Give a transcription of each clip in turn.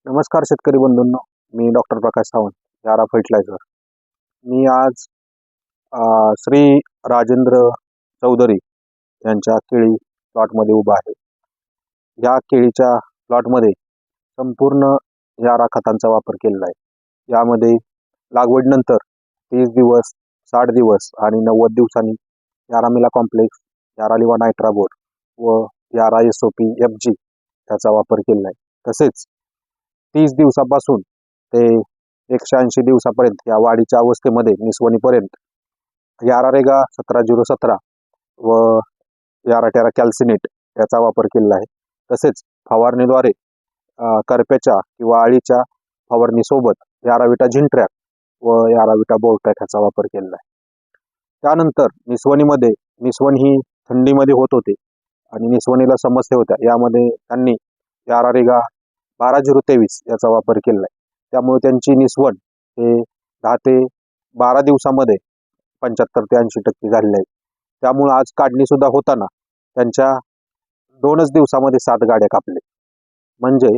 नमस्कार शेतकरी बंधूंनो, मी डॉक्टर प्रकाश सावंत, यारा फर्टिलायझर. मी आज श्री राजेंद्र चौधरी यांच्या केळी प्लॉटमध्ये उभा आहे. या केळीच्या प्लॉटमध्ये संपूर्ण यारा खतांचा वापर केलेला आहे. यामध्ये लागवडीनंतर 30 दिवस, 60 दिवस आणि 90 दिवसांनी यारामिला कॉम्प्लेक्स, यारालिवा नायट्राबोर व यारा SOP FG याचा वापर केलेला आहे. तसेच 30 दिवसापासून ते 180 दिवसापर्यंत या वाढीच्या अवस्थेमध्ये निस्वनीपर्यंत यारारेगा 17-0-17 व याराटेरा कॅल्सिनेट याचा वापर केलेला आहे. तसेच फवारणीद्वारे करप्याच्या किंवा अळीच्या फवारणीसोबत याराविटा झिंट्रॅक व याराविटा बोर्टॅक याचा वापर केलेला आहे. त्यानंतर निस्वन ही थंडीमध्ये होत होते आणि निस्वनीला समस्या होत्या. यामध्ये त्यांनी यारारेगा 12-0-23 याचा वापर केलेला आहे. त्यामुळे त्यांची निस्वन हे 10 ते 12 दिवसामध्ये 75 ते 80% झालेले आहे. त्यामुळे आज काढणी सुद्धा होताना त्यांच्या 2च दिवसामध्ये 7 गाड्या कापले. म्हणजे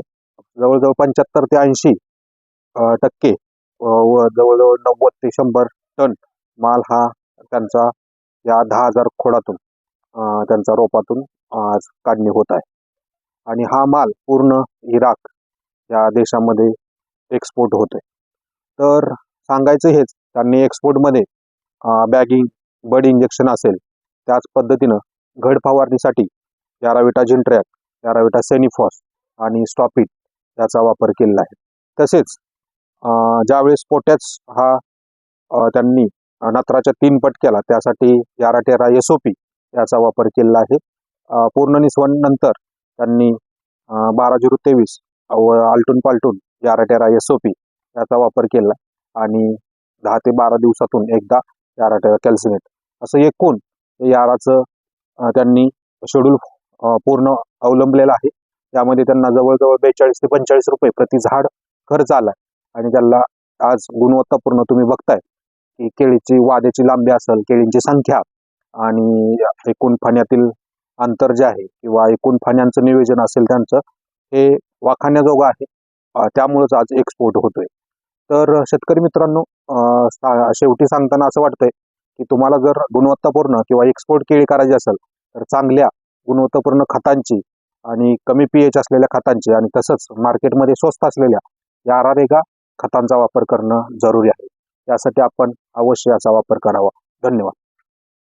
जवळजवळ 75 ते 80% व जवळजवळ 90 ते 100 टन माल हा त्यांचा या 10,000 खोडातून त्यांचा रोपातून आज काढणी होत आहे. आणि हा माल पूर्ण इराक या देशामध्ये एक्सपोर्ट होतोय. तर सांगायचं हेच, त्यांनी एक्सपोर्टमध्ये बॅगिंग, बड इंजेक्शन असेल, त्याच पद्धतीनं घड फवारणीसाठी याराविटा झिंट्रॅक, याराविटा सेनिफॉस आणि स्टॉपिट याचा वापर केलेला आहे. तसेच ज्यावेळेस पोटॅश हा त्यांनी नत्राच्या 3 पट केला, त्यासाठी याराटेरा SOP याचा वापर केलेला आहे. पूर्ण निस्वन नंतर त्यांनी 12-0-23 व आलटून पालटून याराटेरा SOP याचा वापर केला आणि 10 ते 12 दिवसातून एकदा याराटेरा कॅल्सिनेट असं एकूण याराचं त्यांनी शेड्यूल पूर्ण अवलंबलेलं आहे. यामध्ये त्यांना जवळजवळ 42 ते 45 रुपये प्रति झाड खर्च आला आणि त्याला आज गुणवत्तापूर्ण तुम्ही बघताय की केळीची वाद्याची लांबी असेल, केळींची संख्या आणि एकूण फण्यातील अंतर जे आहे किंवा एकूण फण्यांचं नियोजन असेल त्यांचं, हे वाखाणण्याजोगं आहे. त्यामुळेच आज एक्सपोर्ट होतोय. तर शेतकरी मित्रांनो, शेवटी सांगताना असं वाटतंय की तुम्हाला जर गुणवत्तापूर्ण किंवा एक्सपोर्ट केळी करायची असेल तर चांगल्या गुणवत्तापूर्ण खतांची आणि कमी pH असलेल्या खतांची आणि तसंच मार्केटमध्ये स्वस्त असलेल्या यारारेगा खतांचा वापर करणं जरुरी आहे. त्यासाठी आपण अवश्य याचा वापर करावा. धन्यवाद.